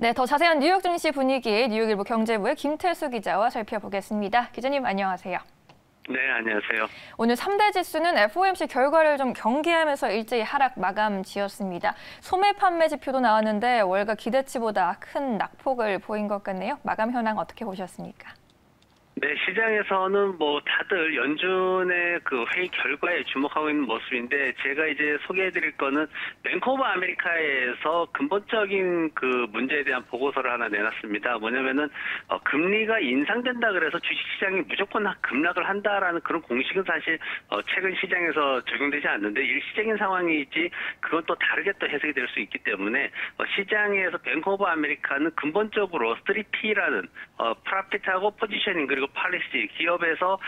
네, 더 자세한 뉴욕 증시 분위기 뉴욕일보 경제부의 김태수 기자와 살펴보겠습니다. 기자님 안녕하세요. 네, 안녕하세요. 오늘 3대 지수는 FOMC 결과를 좀 경계하면서 일제히 하락 마감 지었습니다. 소매 판매 지표도 나왔는데 월가 기대치보다 큰 낙폭을 보인 것 같네요. 마감 현황 어떻게 보셨습니까? 네, 시장에서는 다들 연준의 그 회의 결과에 주목하고 있는 모습인데, 제가 이제 소개해드릴 거는 뱅크 오브 아메리카에서 근본적인 그 문제에 대한 보고서를 하나 내놨습니다. 뭐냐면은 금리가 인상된다 그래서 주식시장이 무조건 급락을 한다라는 그런 공식은 사실 최근 시장에서 적용되지 않는데, 일시적인 상황이지 그건 또 다르게 또 해석이 될 수 있기 때문에 시장에서 뱅크 오브 아메리카는 근본적으로 3P라는 프로핏하고 포지셔닝 그리고 팔리시, 기업에서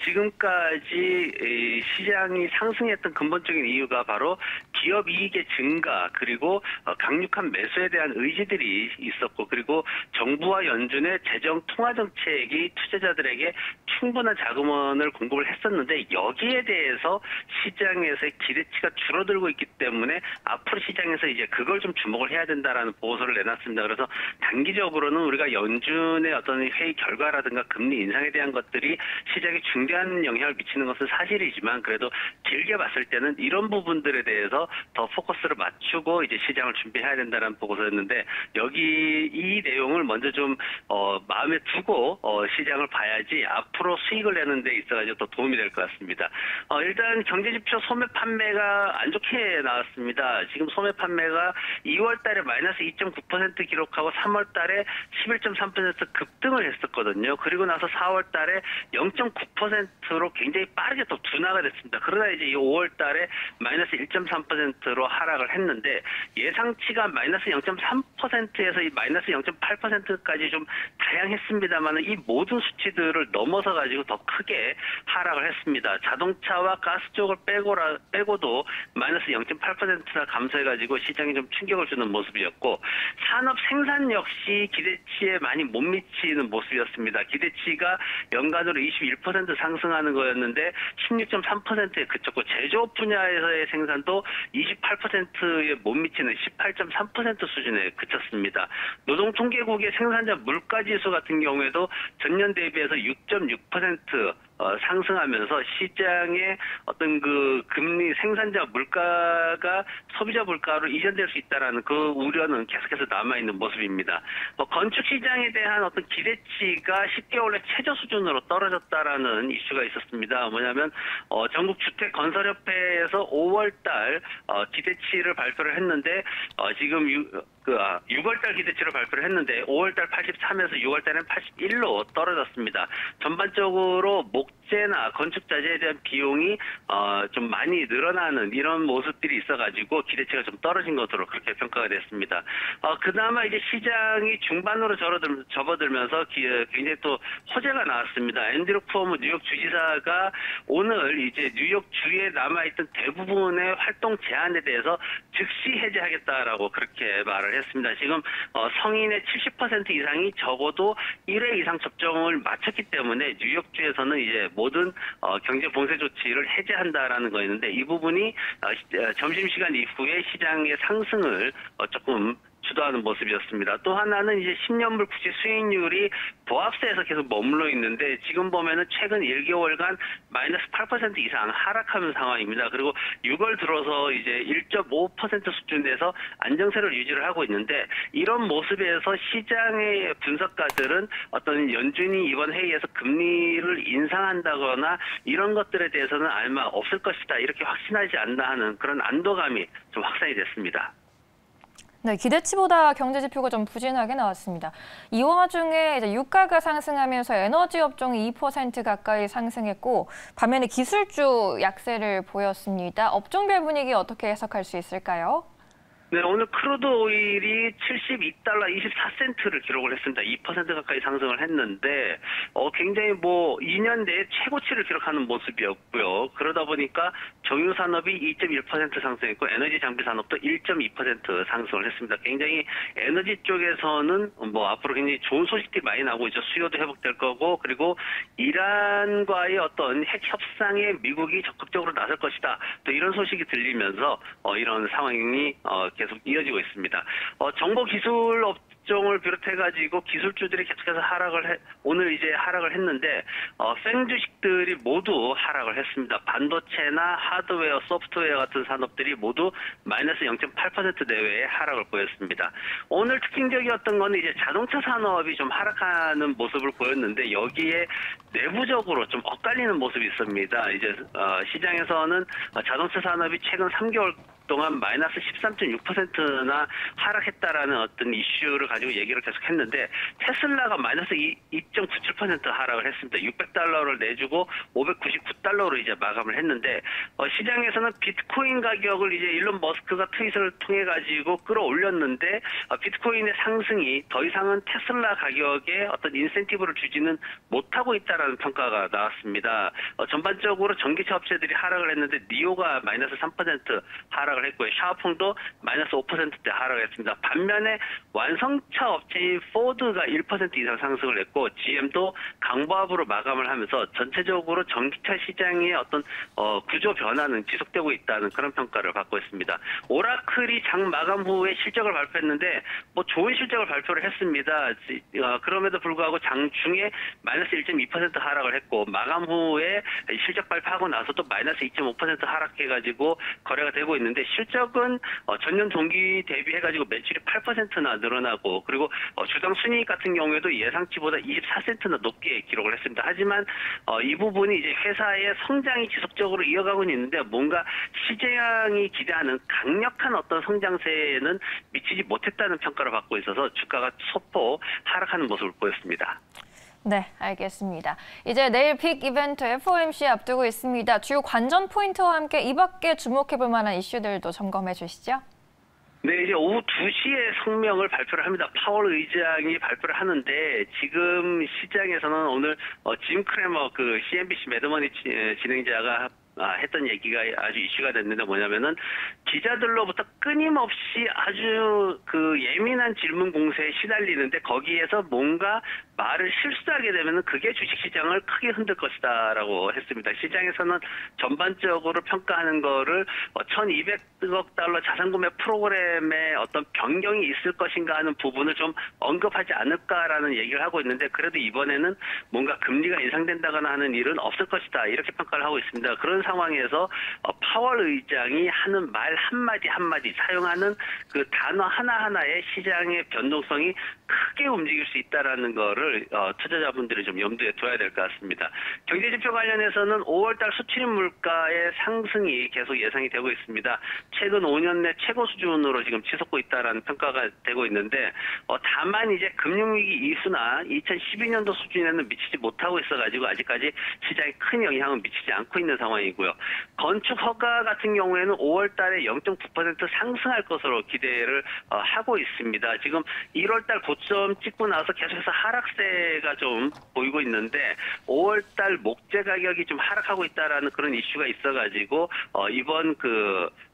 지금까지 시장이 상승했던 근본적인 이유가 바로 기업 이익의 증가, 그리고 강력한 매수에 대한 의지들이 있었고, 그리고 정부와 연준의 재정 통화 정책이 투자자들에게 충분한 자금원을 공급을 했었는데, 여기에 대해서 시장에서의 기대치가 줄어들고 있기 때문에 앞으로 시장에서 이제 그걸 좀 주목을 해야 된다라는 보고서를 내놨습니다. 그래서 단기적으로는 우리가 연준의 어떤 회의 결과라든가 금리 인상에 대한 것들이 시장에 중대한 영향을 미치는 것은 사실이지만, 그래도 길게 봤을 때는 이런 부분들에 대해서 더 포커스를 맞추고 이제 시장을 준비해야 된다는 보고서였는데, 여기 이 내용을 먼저 좀 마음에 두고 시장을 봐야지 앞으로 수익을 내는 데 있어가지고 더 도움이 될 것 같습니다. 일단 경제지표 소매 판매가 안 좋게 나왔습니다. 지금 소매 판매가 2월 달에 마이너스 2.9% 기록하고 3월 달에 11.3% 급등을 했었거든요. 그리고 나서 4월 달에 0.9%로 굉장히 빠르게 또 둔화가 됐습니다. 그러나 이제 이 5월 달에 마이너스 1.3%로 하락을 했는데, 예상치가 마이너스 0.3%에서 이 마이너스 0.8%까지 좀 다양했습니다만, 이 모든 수치들을 넘어서 가지고 더 크게 하락을 했습니다. 자동차와 가스 쪽을 빼고도 마이너스 0.8%나 감소해가지고 시장에 좀 충격을 주는 모습이었고, 산업 생산 역시 기대치에 많이 못 미치는 모습이었습니다. 기대치가 연간으로 21% 상승하는 거였는데 16.3%에 그쳤고, 제조업 분야에서의 생산도 28%에 못 미치는 18.3% 수준에 그쳤습니다. 노동통계국의 생산자 물가지수 같은 경우에도 전년 대비해서 6.6% 상승하면서 시장의 어떤 그 금리 생산자 물가가 소비자 물가로 이전될 수 있다라는 그 우려는 계속해서 남아있는 모습입니다. 건축 시장에 대한 어떤 기대치가 10개월 내 최저 수준으로 떨어졌다라는 이슈가 있었습니다. 뭐냐면 전국 주택 건설협회에서 5월달 기대치를 발표를 했는데, 지금 6월달 기대치를 발표를 했는데 5월달 83에서 6월달에는 81로 떨어졌습니다. 전반적으로 목재나 건축자재에 대한 비용이 좀 많이 늘어나는 이런 모습들이 있어가지고 기대치가 좀 떨어진 것으로 그렇게 평가가 됐습니다. 그나마 이제 시장이 중반으로 접어들면서 굉장히 또 호재가 나왔습니다. 앤드류 쿠오모 뉴욕 주지사가 오늘 이제 뉴욕 주에 남아있던 대부분의 활동 제한에 대해서 즉시 해제하겠다라고 그렇게 말을 했습니다. 지금 성인의 70% 이상이 적어도 1회 이상 접종을 마쳤기 때문에 뉴욕주에서는 이제 모든 경제 봉쇄 조치를 해제한다라는 거였는데, 이 부분이 점심시간 이후에 시장의 상승을 조금 주도하는 모습이었습니다. 또 하나는 이제 10년물 국채 수익률이 보합세에서 계속 머물러 있는데, 지금 보면은 최근 1개월간 마이너스 8% 이상 하락하는 상황입니다. 그리고 6월 들어서 이제 1.5% 수준에서 안정세를 유지를 하고 있는데, 이런 모습에서 시장의 분석가들은 어떤 연준이 이번 회의에서 금리를 인상한다거나 이런 것들에 대해서는 아마 없을 것이다, 이렇게 확신하지 않나 하는 그런 안도감이 좀 확산이 됐습니다. 네, 기대치보다 경제 지표가 좀 부진하게 나왔습니다. 이 와중에 이제 유가가 상승하면서 에너지 업종이 2% 가까이 상승했고, 반면에 기술주 약세를 보였습니다. 업종별 분위기 어떻게 해석할 수 있을까요? 네, 오늘 크루드 오일이 72달러 24센트를 기록을 했습니다. 2% 가까이 상승을 했는데, 굉장히 2년 내에 최고치를 기록하는 모습이었고요. 그러다 보니까 정유산업이 2.1% 상승했고, 에너지 장비 산업도 1.2% 상승을 했습니다. 굉장히 에너지 쪽에서는 앞으로 굉장히 좋은 소식들이 많이 나오고 있죠. 수요도 회복될 거고, 그리고 이란과의 어떤 핵 협상에 미국이 적극적으로 나설 것이다, 또 이런 소식이 들리면서 이런 상황이 계속 이어지고 있습니다. 정보기술 업종을 비롯해가지고 기술주들이 계속해서 오늘 이제 하락을 했는데, 생 주식들이 모두 하락을 했습니다. 반도체나 하드웨어, 소프트웨어 같은 산업들이 모두 마이너스 0.8% 내외의 하락을 보였습니다. 오늘 특징적이었던 거는 이제 자동차 산업이 좀 하락하는 모습을 보였는데, 여기에 내부적으로 좀 엇갈리는 모습이 있습니다. 이제 시장에서는 자동차 산업이 최근 3개월 동안 마이너스 13.6%나 하락했다라는 어떤 이슈를 가지고 얘기를 계속했는데, 테슬라가 마이너스 2.97% 하락을 했습니다. 600달러를 내주고 599달러로 이제 마감을 했는데, 시장에서는 비트코인 가격을 이제 일론 머스크가 트윗을 통해 가지고 끌어올렸는데, 비트코인의 상승이 더 이상은 테슬라 가격에 어떤 인센티브를 주지는 못하고 있다라는 평가가 나왔습니다. 전반적으로 전기차 업체들이 하락을 했는데, 니오가 마이너스 3% 하락을 했고요. 샤오펑도 마이너스 5%대 하락을 했습니다. 반면에 완성차 업체인 포드가 1% 이상 상승을 했고, GM도 강보합으로 마감을 하면서 전체적으로 전기차 시장의 어떤 구조 변화는 지속되고 있다는 그런 평가를 받고 있습니다. 오라클이 장 마감 후에 실적을 발표했는데 뭐 좋은 실적을 발표를 했습니다. 그럼에도 불구하고 장 중에 마이너스 1.2% 하락을 했고, 마감 후에 실적 발표하고 나서 또 마이너스 2.5% 하락해가지고 거래가 되고 있는데, 실적은 전년 동기 대비해가지고 매출이 8%나 늘어나고, 그리고 주당 순이익 같은 경우에도 예상치보다 24센트나 높게 기록을 했습니다. 하지만 이 부분이 이제 회사의 성장이 지속적으로 이어가고 있는데, 뭔가 시장이 기대하는 강력한 어떤 성장세에는 미치지 못했다는 평가를 받고 있어서 주가가 소폭 하락하는 모습을 보였습니다. 네, 알겠습니다. 이제 내일 빅 이벤트 FOMC 앞두고 있습니다. 주요 관전 포인트와 함께 이 밖에 주목해볼 만한 이슈들도 점검해 주시죠. 네, 이제 오후 2시에 성명을 발표를 합니다. 파월 의장이 발표를 하는데, 지금 시장에서는 오늘 짐 크래머 그 CNBC 매드머니 진행자가 했던 얘기가 아주 이슈가 됐는데, 뭐냐면은 기자들로부터 끊임없이 아주 그 예민한 질문 공세에 시달리는데, 거기에서 뭔가 말을 실수하게 되면은 그게 주식시장을 크게 흔들 것이다라고 했습니다. 시장에서는 전반적으로 평가하는 거를 1,200억 달러 자산구매 프로그램에 어떤 변경이 있을 것인가 하는 부분을 좀 언급하지 않을까라는 얘기를 하고 있는데, 그래도 이번에는 뭔가 금리가 인상된다거나 하는 일은 없을 것이다, 이렇게 평가를 하고 있습니다. 그런 상황에서 파월 의장이 하는 말 한마디 한마디, 사용하는 그 단어 하나하나의 시장의 변동성이 크게 움직일 수 있다라는 거를 투자자분들이 좀 염두에 둬야 될 것 같습니다. 경제지표 관련해서는 5월달 수출입 물가의 상승이 계속 예상이 되고 있습니다. 최근 5년 내 최고 수준으로 지금 치솟고 있다라는 평가가 되고 있는데, 다만 이제 금융위기 이후나 2012년도 수준에는 미치지 못하고 있어가지고 아직까지 시장에 큰 영향을 미치지 않고 있는 상황이고요. 건축 허가 같은 경우에는 5월달에 0.9% 상승할 것으로 기대를 하고 있습니다. 지금 1월달 고점 찍고 나서 계속해서 하락세가 좀 보이고 있는데, 5월달 목재 가격이 좀 하락하고 있다라는 그런 이슈가 있어가지고 이번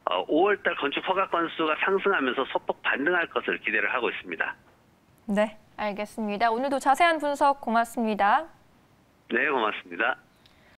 5월달 건축 허가 건수가 상승하면서 소폭 반등할 것을 기대를 하고 있습니다. 네, 알겠습니다. 오늘도 자세한 분석 고맙습니다. 네, 고맙습니다.